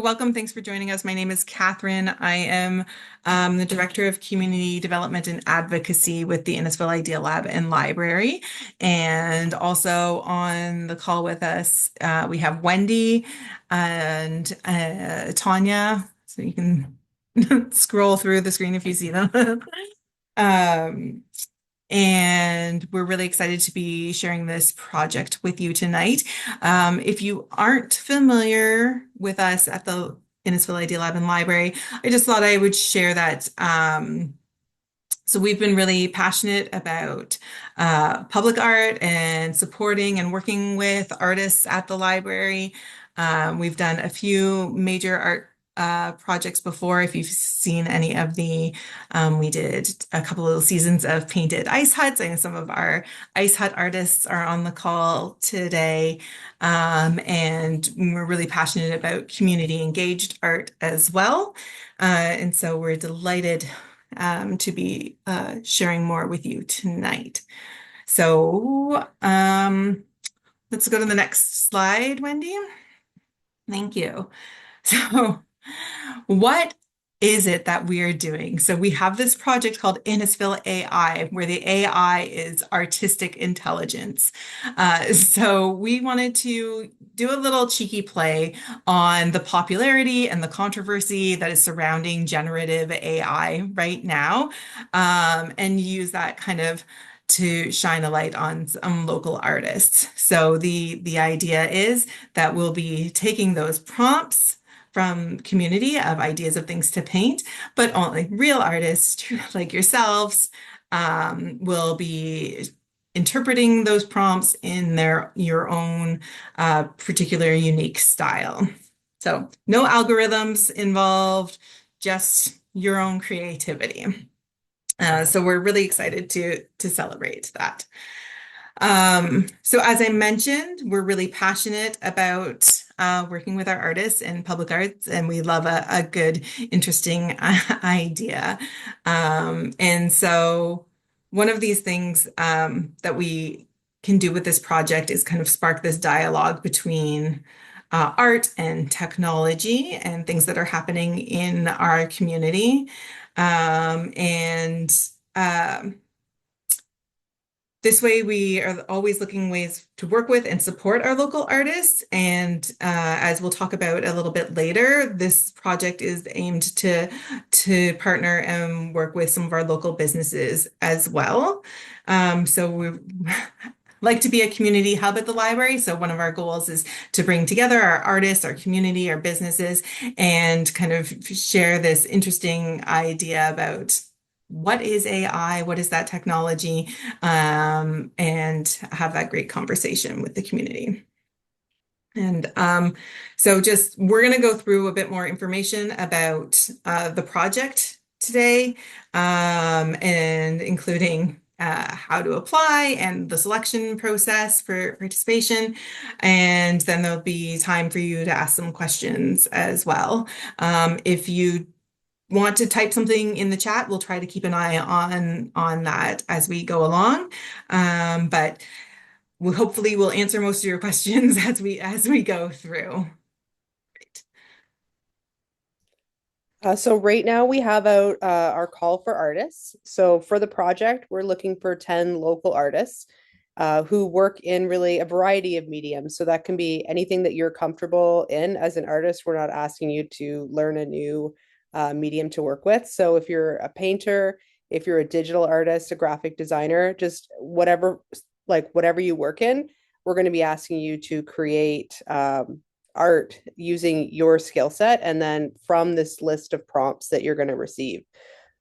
Welcome. Thanks for joining us. My name is Catherine. I am the Director of Community Development and Advocacy with the Innisfil Idea Lab and Library. And also on the call with us, we have Wendy and Tanya. So you can scroll through the screen if you see them. Um, and we're really excited to be sharing this project with you tonight. If you aren't familiar with us at the Innisfil Idea Lab and Library, I just thought I would share that. So we've been really passionate about public art and supporting and working with artists at the library. We've done a few major art projects before. If you've seen any of we did a couple of seasons of painted ice huts. I know some of our ice hut artists are on the call today. And we're really passionate about community engaged art as well. And so we're delighted to be sharing more with you tonight. So let's go to the next slide, Wendy. Thank you. So what is it that we are doing? So we have this project called Innisfil AI, where the AI is artistic intelligence. So we wanted to do a little cheeky play on the popularity and the controversy that is surrounding generative AI right now, and use that kind of to shine a light on some local artists. So the idea is that we'll be taking those prompts from community of ideas of things to paint, but only real artists like yourselves will be interpreting those prompts in your own particular unique style. So no algorithms involved, just your own creativity. So we're really excited to celebrate that. So as I mentioned, we're really passionate about working with our artists in public arts, and we love a good, interesting idea. And so one of these things that we can do with this project is kind of spark this dialogue between art and technology and things that are happening in our community. And this way, we are always looking ways to work with and support our local artists. And as we'll talk about a little bit later, this project is aimed to partner and work with some of our local businesses as well. So we like to be a community hub at the library. So one of our goals is to bring together our artists, our community, our businesses, and kind of share this interesting idea about what is AI, what is that technology, and have that great conversation with the community. And so just we're going to go through a bit more information about the project today, and including how to apply and the selection process for participation. And then there'll be time for you to ask some questions as well. If you want to type something in the chat, we'll try to keep an eye on that as we go along. But hopefully we'll answer most of your questions as we go through. Great. So right now we have out our call for artists. So for the project, we're looking for 10 local artists who work in really a variety of mediums. So that can be anything that you're comfortable in as an artist. We're not asking you to learn a new medium to work with. So if you're a painter, if you're a digital artist, a graphic designer, just whatever you work in, we're going to be asking you to create art using your skill set and then from this list of prompts that you're going to receive.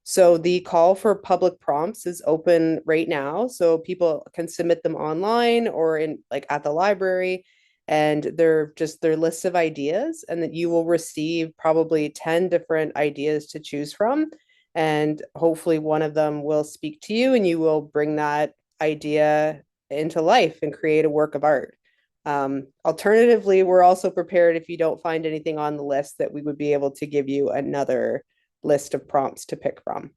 So the call for public prompts is open right now. So people can submit them online or in at the library, and they're just their lists of ideas, and that you will receive probably 10 different ideas to choose from. And hopefully one of them will speak to you and you will bring that idea into life and create a work of art. Alternatively, we're also prepared if you don't find anything on the list that we would be able to give you another list of prompts to pick from.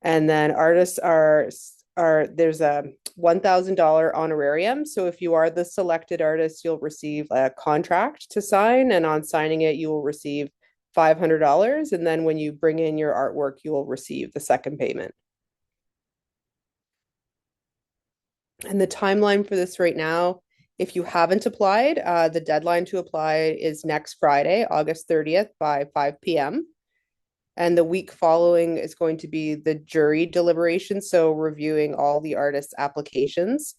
And then artists are are there's a $1,000 honorarium. So if you are the selected artist, you'll receive a contract to sign, and on signing it, you will receive $500. And then when you bring in your artwork, you will receive the second payment. And the timeline for this right now, if you haven't applied, the deadline to apply is next Friday, August 30th by 5 p.m. And the week following is going to be the jury deliberation, so reviewing all the artists' applications.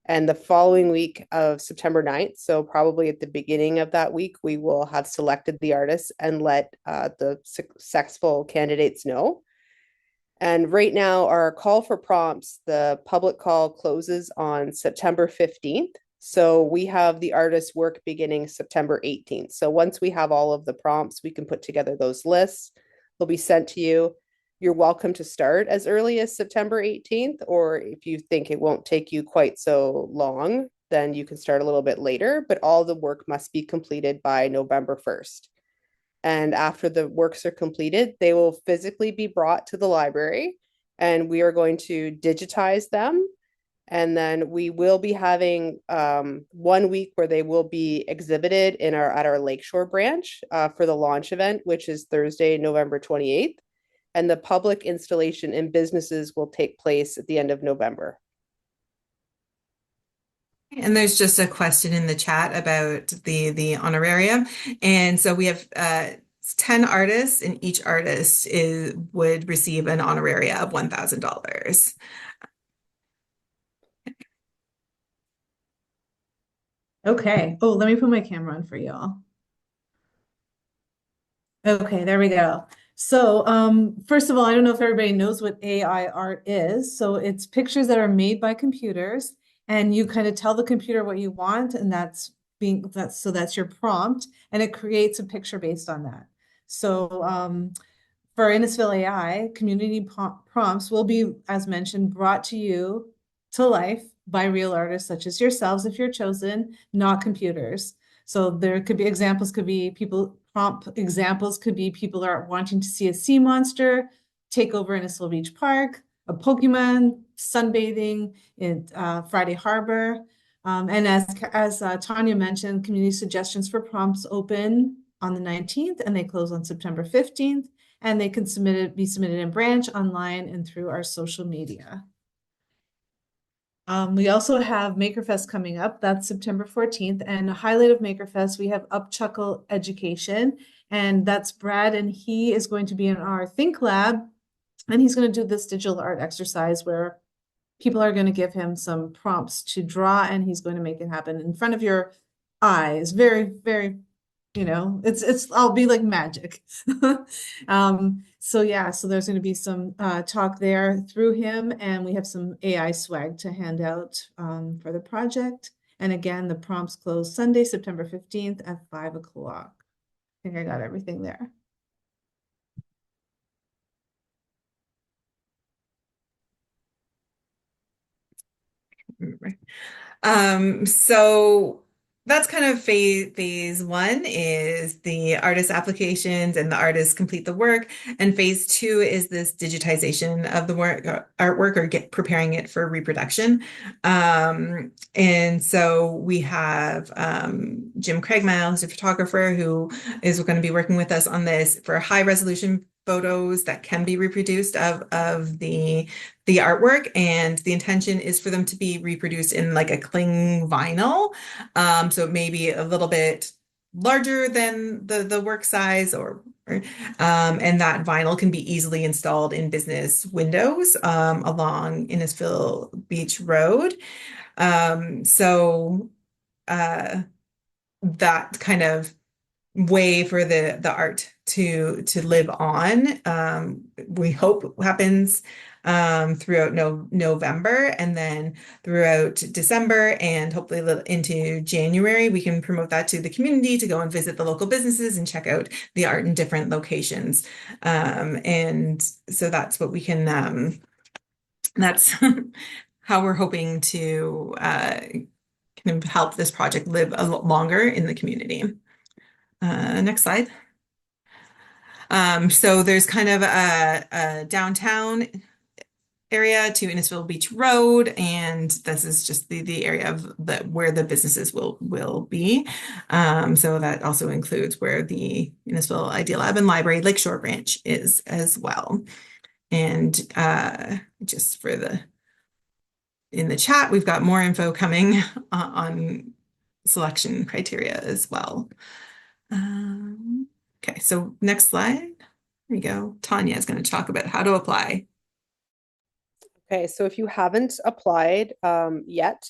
And the following week of September 9th, so probably at the beginning of that week, we will have selected the artists and let the successful candidates know. And right now, our call for prompts, the public call closes on September 15th. So we have the artist's work beginning September 18th. So once we have all of the prompts, we can put together those lists. They'll be sent to you. You're welcome to start as early as September 18th, or if you think it won't take you quite so long, then you can start a little bit later, but all the work must be completed by November 1st. And after the works are completed, they will physically be brought to the library and we are going to digitize them. And then we will be having 1 week where they will be exhibited in our at our Lakeshore branch for the launch event, which is Thursday, November 28th. And the public installation in businesses will take place at the end of November. And there's just a question in the chat about the honorarium. And so we have 10 artists, and each artist would receive an honoraria of $1,000. Okay. Oh, let me put my camera on for y'all. Okay, there we go. So, first of all, I don't know if everybody knows what AI art is. So it's pictures that are made by computers, and you kind of tell the computer what you want, and that's your prompt, and it creates a picture based on that. So, for Innisfil AI, community prompts will be, as mentioned, brought to you to life by real artists such as yourselves if you're chosen, not computers. So there could be examples, could be people, prompt examples could be people are wanting to see a sea monster take over Innisfil Beach Park, a Pokemon sunbathing in Friday Harbor. And as Tanya mentioned, community suggestions for prompts open on the 19th and they close on September 15th. And they can be submitted in branch, online, and through our social media. We also have MakerFest coming up. That's September 14th. And a highlight of MakerFest, we have Upchuckle Education. And that's Brad, and he is going to be in our Think Lab. And he's going to do this digital art exercise where people are going to give him some prompts to draw, and he's going to make it happen in front of your eyes. Very, very, I'll be like magic. So yeah, so there's going to be some talk there through him, and we have some AI swag to hand out for the project. And again, the prompts close Sunday, September 15th at 5 o'clock. I think I got everything there. So that's kind of phase one is the artist applications and the artists complete the work. And phase two is this digitization of the artwork or preparing it for reproduction. And so we have Jim Craigmile, who's a photographer who is going to be working with us on this for high resolution photos that can be reproduced of the artwork, and the intention is for them to be reproduced in like a cling vinyl. So it may be a little bit larger than the work size, and that vinyl can be easily installed in business windows along Innisfil Beach Road. So that kind of way for the art to live on, we hope happens throughout November, and then throughout December, and hopefully into January, we can promote that to the community to go and visit the local businesses and check out the art in different locations. And so that's what we can, that's how we're hoping to kind of help this project live a lot longer in the community. Next slide. So there's kind of a downtown area to Innisfil Beach Road, and this is just the area of where the businesses will be. So that also includes where the Innisfil Idea Lab and Library Lakeshore Branch is as well. And just for in the chat, we've got more info coming on selection criteria as well. Okay, so next slide. There you go. Tanya is going to talk about how to apply. Okay, so if you haven't applied yet,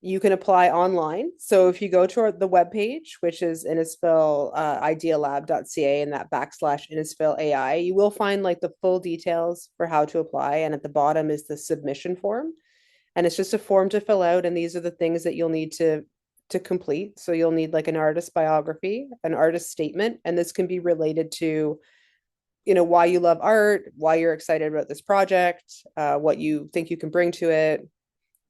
you can apply online. So if you go to the webpage, which is Innisfil idealab.ca and that / Innisfil AI, you will find like the full details for how to apply. And at the bottom is the submission form. And it's just a form to fill out. And these are the things that you'll need to complete. So you'll need like an artist biography, an artist statement, and this can be related to why you love art, why you're excited about this project, what you think you can bring to it.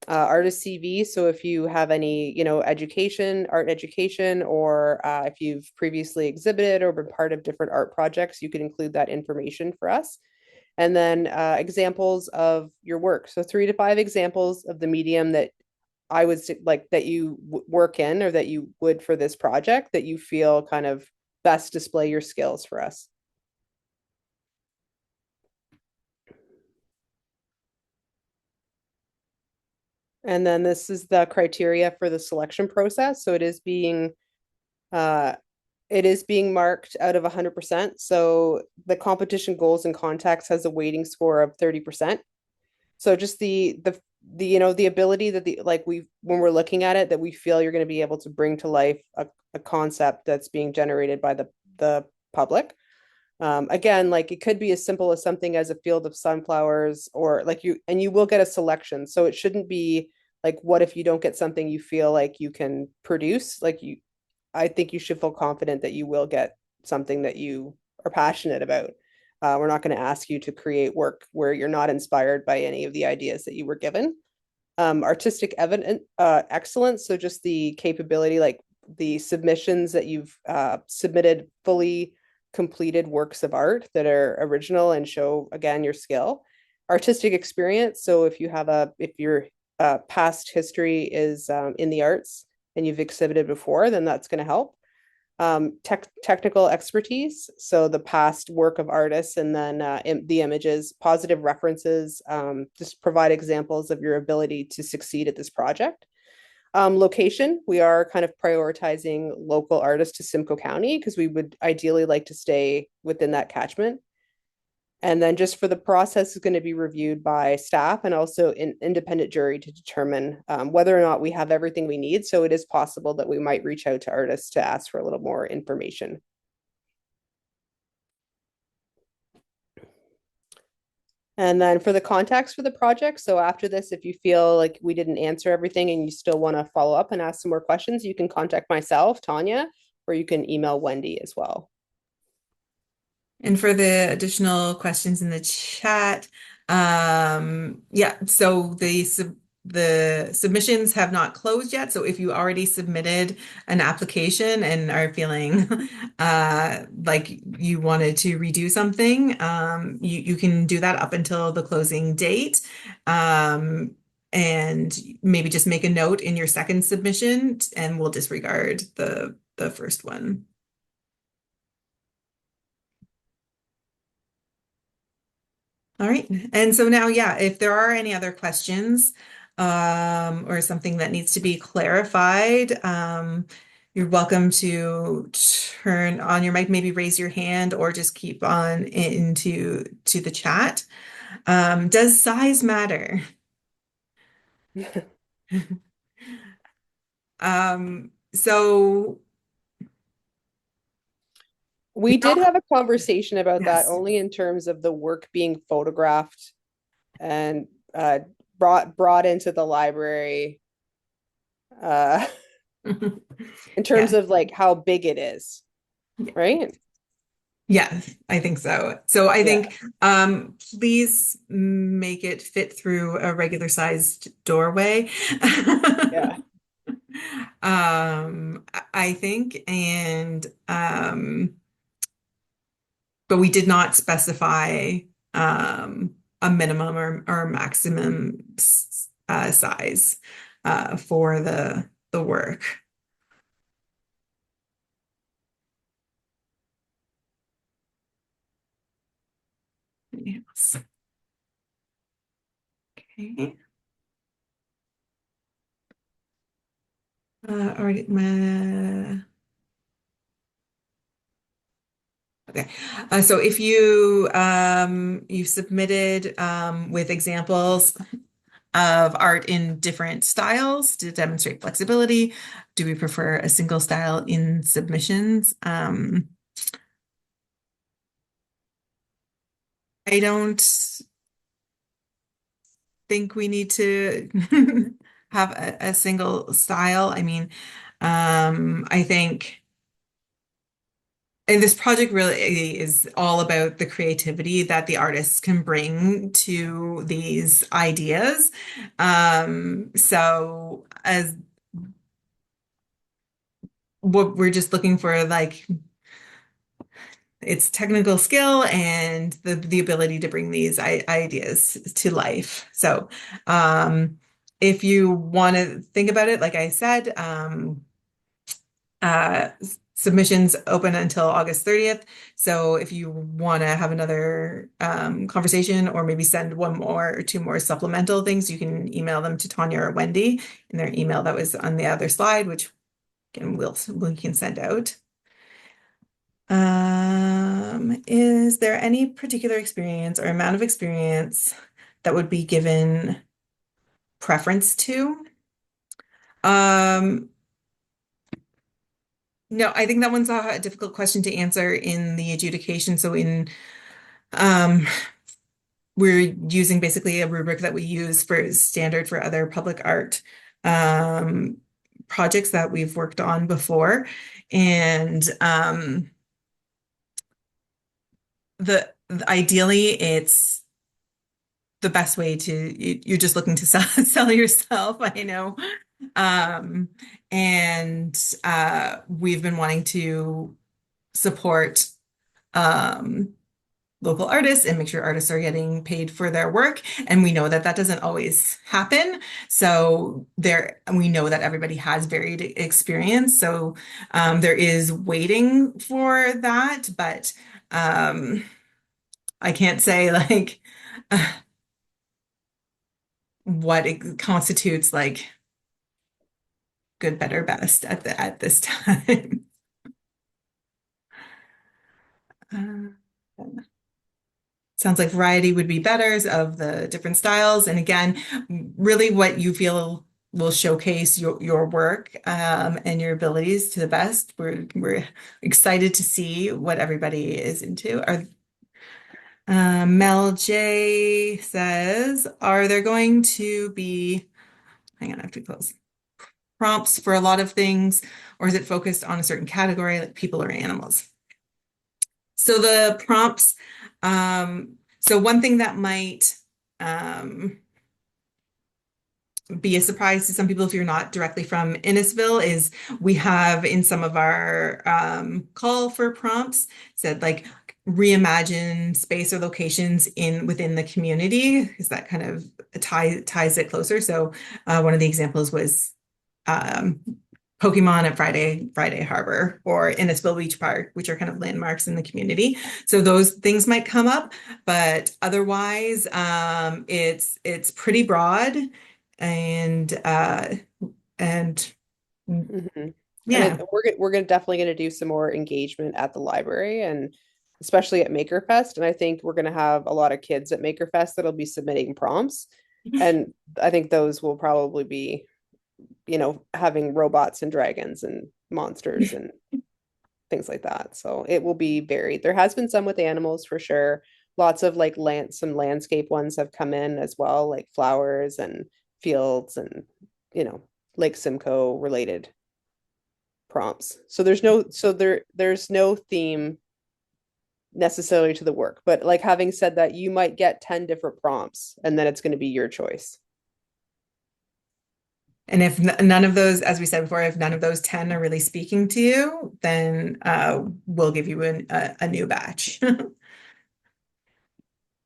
Artist CV. So if you have any, education, art education, or if you've previously exhibited or been part of different art projects, you can include that information for us. And then examples of your work. So 3 to 5 examples of the medium that I would like that you work in or that you would for this project that you feel kind of best display your skills for us. And then this is the criteria for the selection process. So it is being marked out of 100%. So the competition goals and contacts has a weighting score of 30%. So just the ability that when we're looking at it, that we feel you're going to be able to bring to life a concept that's being generated by the public. Again, like it could be as simple as something as a field of sunflowers, or you will get a selection. So it shouldn't be like, what if you don't get something you feel like you can produce? I think you should feel confident that you will get something that you are passionate about. We're not going to ask you to create work where you're not inspired by any of the ideas that you were given. Artistic excellence. So just the capability, like the submissions that you've submitted fully completed works of art that are original and show again your skill. Artistic experience. So if your past history is in the arts and you've exhibited before, then that's going to help. Technical expertise. So the past work of artists, and then the images, positive references, just provide examples of your ability to succeed at this project. Location, we are kind of prioritizing local artists to Simcoe County because we would ideally like to stay within that catchment. And then just for the process is going to be reviewed by staff and also an independent jury to determine whether or not we have everything we need. So it is possible that we might reach out to artists to ask for a little more information. And then for the contacts for the project, so after this, if you feel like we didn't answer everything and you still want to follow up and ask some more questions, you can contact myself, Tanya, or you can email Wendy as well. And for the additional questions in the chat, yeah, so the submissions have not closed yet. So if you already submitted an application and are feeling like you wanted to redo something, you can do that up until the closing date. And maybe just make a note in your second submission and we'll disregard the first one. All right. And so now, yeah, if there are any other questions or something that needs to be clarified, you're welcome to turn on your mic, maybe raise your hand or just keep on into the chat. Does size matter? So we did have a conversation about that yes. only in terms of the work being photographed and brought into the library in terms Yeah. of like how big it is, right? Yeah, I think so. So I Yeah. think please make it fit through a regular sized doorway. Yeah. I think, and but we did not specify a minimum or maximum size for the work. Yes. Okay. All right. Okay. So if you submitted with examples of art in different styles to demonstrate flexibility, do we prefer a single style in submissions? I don't think we need to have a single style. I mean, I think. And this project really is all about the creativity that the artists can bring to these ideas. So as what we're just looking for, like its technical skill and the ability to bring these ideas to life. So if you want to think about it, like I said, uh, submissions open until August 30th. So if you want to have another conversation or maybe send one more or two more supplemental things, you can email them to Tanya or Wendy in their email that was on the other slide, which again, we can send out. Is there any particular experience or amount of experience that would be given preference to? Um, no, I think that one's a difficult question to answer in the adjudication. So um, we're using basically a rubric that we use for standard for other public art um, projects that we've worked on before. And ideally it's the best way you're just looking to sell yourself, I know. Um, and we've been wanting to support um, local artists and make sure artists are getting paid for their work. And we know that that doesn't always happen. So we know that everybody has varied experience. So there is waiting for that, but I can't say like what it constitutes like good, better, best at this time. Uh, Sounds like variety would be better of the different styles. And again, really what you feel will showcase your work and your abilities to the best. We're excited to see what everybody is into. Mel J says, are there going to be, hang on, I have to close, prompts for a lot of things, or is it focused on a certain category like people or animals? So the prompts, so one thing that might be a surprise to some people if you're not directly from Innisfil is we have in some of our call for prompts said like reimagine space or locations within the community because that kind of ties it closer. So one of the examples was Pokemon at Friday Harbor or Innisfil Beach Park, which are kind of landmarks in the community. So those things might come up, but otherwise, it's pretty broad and and Mhm. yeah. And we're gonna definitely gonna do some more engagement at the library and especially at MakerFest. And I think we're gonna have a lot of kids at MakerFest that'll be submitting prompts. And I think those will probably be, having robots and dragons and monsters and things like that. So it will be varied. There has been some with animals for sure. Lots of like some landscape ones have come in as well, like flowers and fields and, Lake Simcoe related prompts. So there's no theme necessarily to the work, but like having said that, you might get 10 different prompts and then it's going to be your choice. And if none of those, as we said before, if none of those 10 are really speaking to you, then we'll give you a new batch.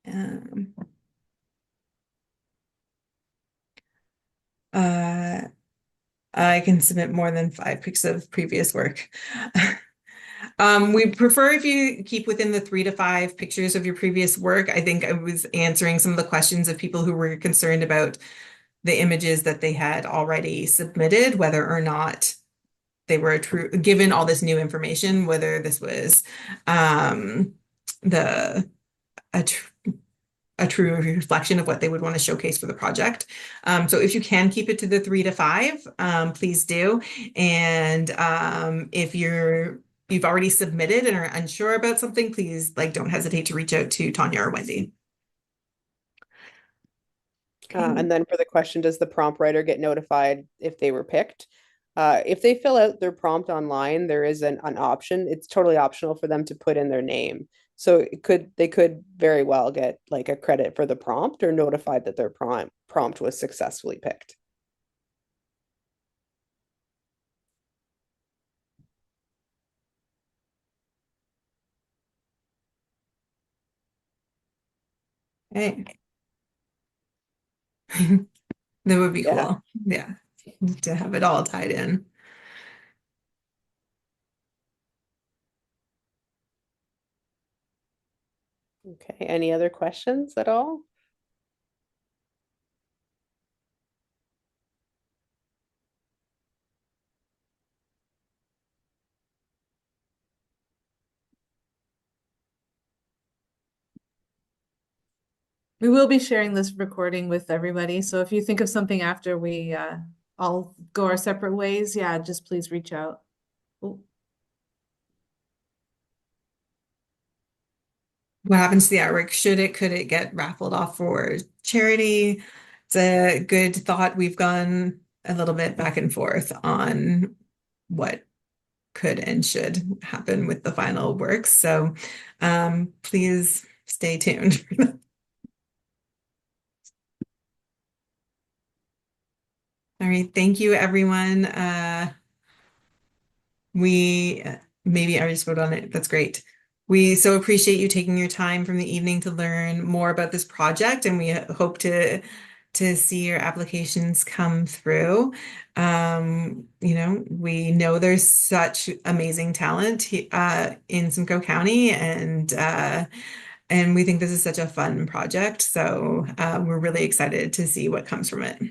Um, Uh, I can submit more than 5 pics of previous work. We prefer if you keep within the 3 to 5 pictures of your previous work. I think I was answering some of the questions of people who were concerned about the images that they had already submitted, whether or not they were true, given all this new information, whether this was um, the a, tr a true reflection of what they would want to showcase for the project. So if you can keep it to the 3 to 5, please do. And if you've already submitted and are unsure about something, please don't hesitate to reach out to Tanya or Wendy. Okay. And then for the question, does the prompt writer get notified if they were picked? If they fill out their prompt online, there is an option. It's totally optional for them to put in their name. So they could very well get like a credit for the prompt or notified that their prompt was successfully picked. Okay. That would be Yeah. cool. Yeah. To have it all tied in. Okay. Any other questions at all? We will be sharing this recording with everybody. So if you think of something after we all go our separate ways, yeah, just please reach out. Oh. What happens to the artwork? Could it get raffled off for charity? It's a good thought. We've gone a little bit back and forth on what could and should happen with the final works. So please stay tuned. All right, thank you, everyone. We maybe I already spoke on it. That's great. We so appreciate you taking your time from the evening to learn more about this project, and we hope to see your applications come through. We know there's such amazing talent in Simcoe County, and we think this is such a fun project. So we're really excited to see what comes from it.